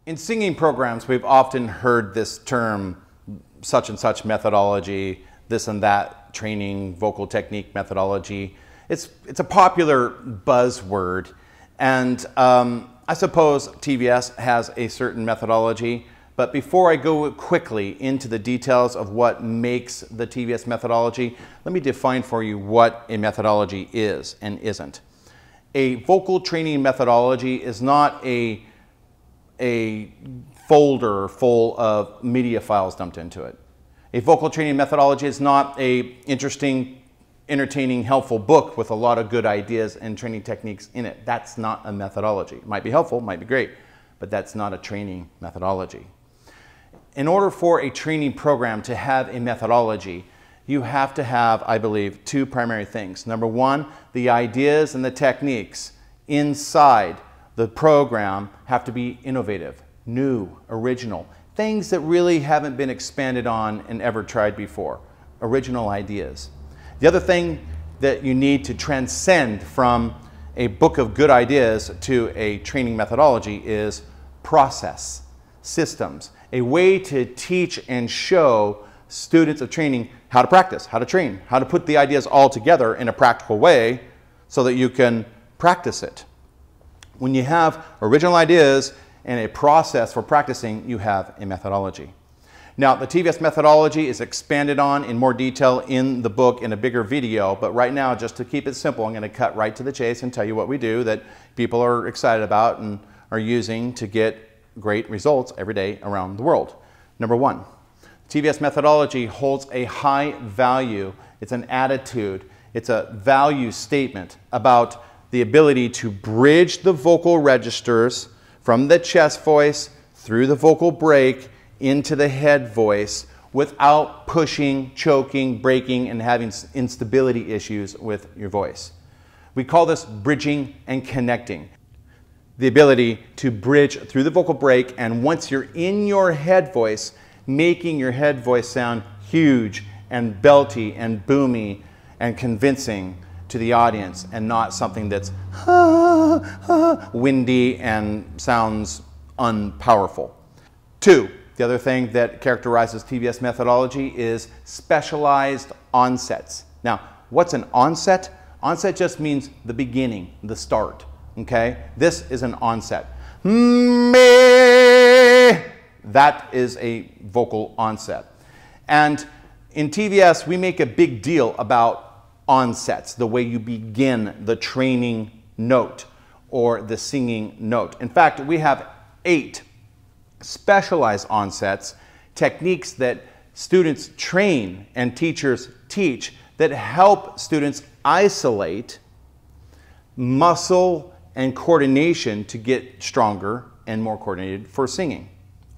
In singing programs, we've often heard this term, such and such methodology, this and that training, vocal technique methodology. It's a popular buzzword, and I suppose TVS has a certain methodology, but before I go quickly into the details of what makes the TVS methodology, let me define for you what a methodology is and isn't. A vocal training methodology is not a folder full of media files dumped into it. A vocal training methodology is not an interesting, entertaining, helpful book with a lot of good ideas and training techniques in it. That's not a methodology. It might be helpful, might be great, but that's not a training methodology. In order for a training program to have a methodology, you have to have, I believe, two primary things. Number one, the ideas and the techniques inside the program have to be innovative, new, original, things that really haven't been expanded on and ever tried before, original ideas. The other thing that you need to transcend from a book of good ideas to a training methodology is process, systems, a way to teach and show students of training how to practice, how to train, how to put the ideas all together in a practical way so that you can practice it. When you have original ideas and a process for practicing, you have a methodology. Now, the TVS methodology is expanded on in more detail in the book in a bigger video, but right now, just to keep it simple, I'm going to cut right to the chase and tell you what we do that people are excited about and are using to get great results every day around the world. Number one, TVS methodology holds a high value. It's an attitude. It's a value statement about the ability to bridge the vocal registers from the chest voice through the vocal break into the head voice without pushing, choking, breaking, and having instability issues with your voice. We call this bridging and connecting. The ability to bridge through the vocal break, and once you're in your head voice, making your head voice sound huge and belty and boomy and convincing to the audience, and not something that's windy and sounds unpowerful. Two, the other thing that characterizes TVS methodology is specialized onsets. Now, what's an onset? Onset just means the beginning, the start, okay? This is an onset. That is a vocal onset. And in TVS, we make a big deal about onsets, the way you begin the training note or the singing note. In fact, we have 8 specialized onsets, techniques that students train and teachers teach that help students isolate muscle and coordination to get stronger and more coordinated for singing.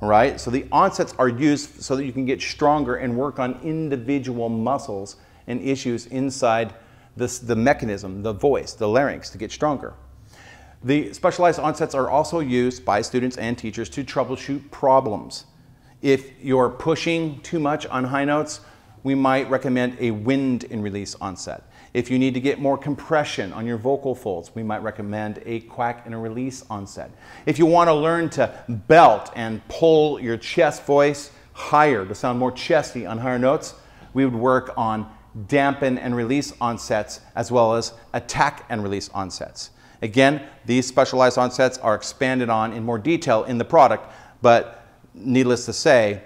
All right? So the onsets are used so that you can get stronger and work on individual muscles and issues inside the mechanism, the voice, the larynx, to get stronger. The specialized onsets are also used by students and teachers to troubleshoot problems. If you're pushing too much on high notes, we might recommend a wind and release onset. If you need to get more compression on your vocal folds, we might recommend a quack and a release onset. If you want to learn to belt and pull your chest voice higher to sound more chesty on higher notes, we would work on dampen and release onsets as well as attack and release onsets. Again, these specialized onsets are expanded on in more detail in the product, but needless to say,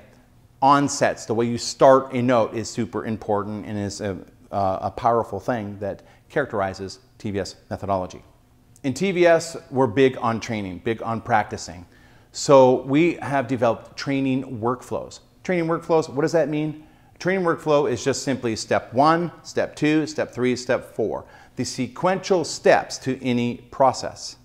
onsets, the way you start a note, is super important and is a powerful thing that characterizes TVS methodology. In TVS, we're big on training, big on practicing. So we have developed training workflows. Training workflows, what does that mean? Training workflow is just simply step 1, step 2, step 3, step 4. The sequential steps to any process.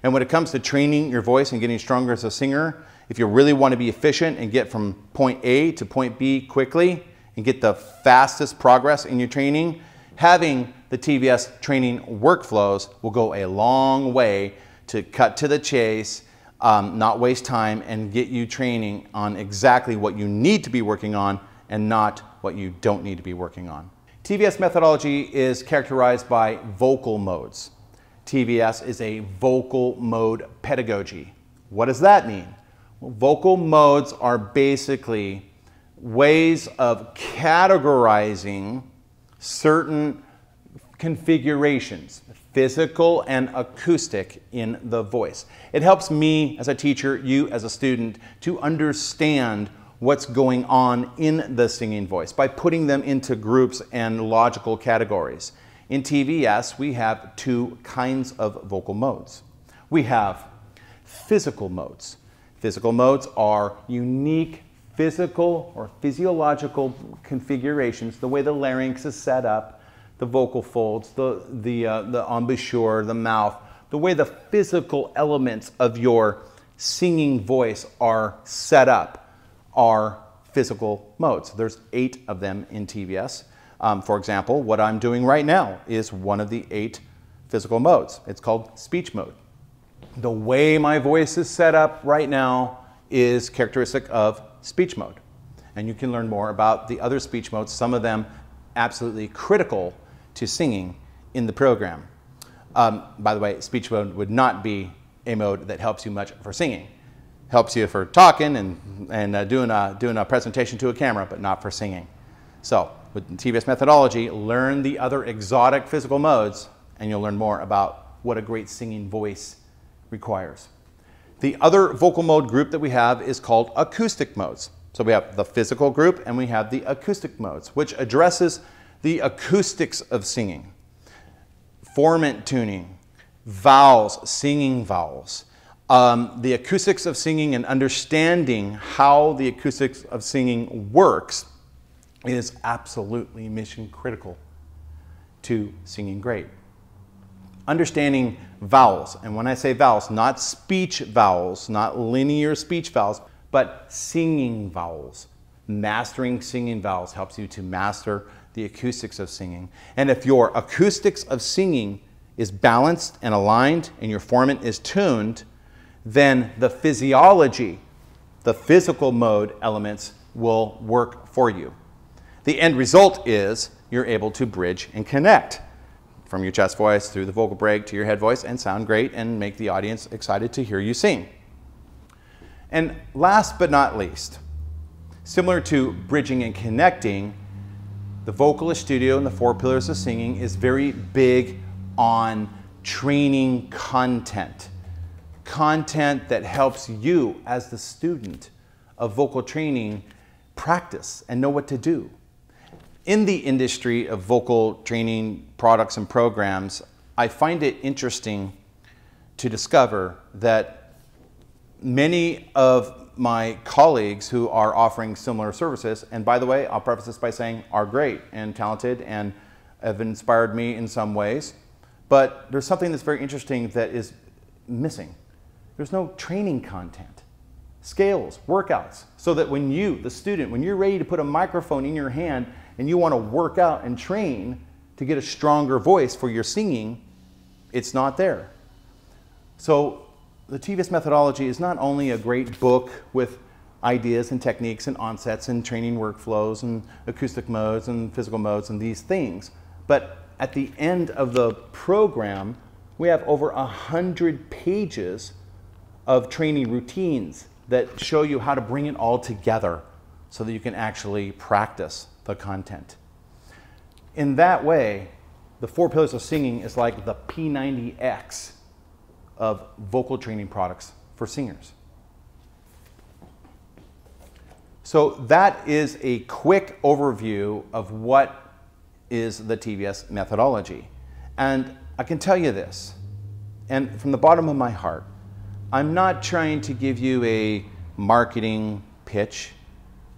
And when it comes to training your voice and getting stronger as a singer, if you really want to be efficient and get from point A to point B quickly and get the fastest progress in your training, having the TVS training workflows will go a long way to cut to the chase, not waste time, and get you training on exactly what you need to be working on and not what you don't need to be working on. TVS methodology is characterized by vocal modes. TVS is a vocal mode pedagogy. What does that mean? Vocal modes are basically ways of categorizing certain configurations, physical and acoustic, in the voice. It helps me as a teacher, you as a student, to understand what's going on in the singing voice by putting them into groups and logical categories. In TVS, we have two kinds of vocal modes. We have physical modes. Physical modes are unique physical or physiological configurations, the way the larynx is set up, the vocal folds, the embouchure, the mouth, the way the physical elements of your singing voice are set up are physical modes. There's 8 of them in TVS. For example, what I'm doing right now is one of the 8 physical modes. It's called speech mode. The way my voice is set up right now is characteristic of speech mode. And you can learn more about the other speech modes, some of them absolutely critical to singing in the program. By the way, speech mode would not be a mode that helps you much for singing. Helps you for talking and doing a presentation to a camera, but not for singing. So with the TVS methodology, learn the other exotic physical modes and you'll learn more about what a great singing voice requires. The other vocal mode group that we have is called acoustic modes. So we have the physical group and we have the acoustic modes, which addresses the acoustics of singing. Formant tuning, vowels, singing vowels. The acoustics of singing and understanding how the acoustics of singing works is absolutely mission critical to singing great. Understanding vowels, and when I say vowels, not speech vowels, not linear speech vowels, but singing vowels. Mastering singing vowels helps you to master the acoustics of singing. And if your acoustics of singing is balanced and aligned and your formant is tuned, then the physiology, the physical mode elements will work for you. The end result is you're able to bridge and connect from your chest voice through the vocal break to your head voice and sound great and make the audience excited to hear you sing. And last but not least, similar to bridging and connecting, the Vocalist Studio and the 4 Pillars of Singing is very big on training content. Content that helps you as the student of vocal training practice and know what to do. In the industry of vocal training products and programs, I find it interesting to discover that many of my colleagues who are offering similar services, and by the way, I'll preface this by saying are great and talented and have inspired me in some ways, but there's something that's very interesting that is missing. There's no training content, scales, workouts, so that when you, the student, when you're ready to put a microphone in your hand and you want to work out and train to get a stronger voice for your singing, it's not there. So the TVS methodology is not only a great book with ideas and techniques and onsets and training workflows and acoustic modes and physical modes and these things, but at the end of the program, we have over 100 pages of training routines that show you how to bring it all together so that you can actually practice the content. In that way, the 4 Pillars of Singing is like the P90X of vocal training products for singers. So that is a quick overview of what is the TVS methodology. And I can tell you this, and from the bottom of my heart, I'm not trying to give you a marketing pitch.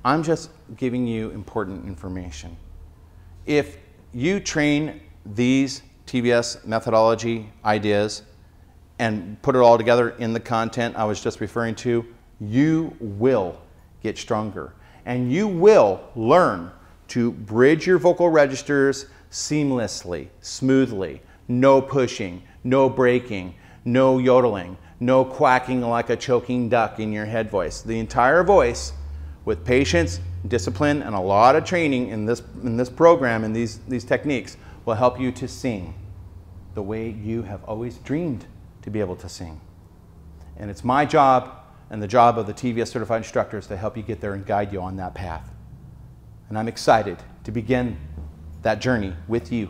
I'm just giving you important information. If you train these TVS methodology ideas and put it all together in the content I was just referring to, you will get stronger. And you will learn to bridge your vocal registers seamlessly, smoothly, no pushing, no breaking, no yodeling, no quacking like a choking duck in your head voice. The entire voice, with patience, discipline, and a lot of training in this program and these techniques, will help you to sing the way you have always dreamed to be able to sing. And it's my job And the job of the TVS certified instructor is to help you get there and guide you on that path. And I'm excited to begin that journey with you.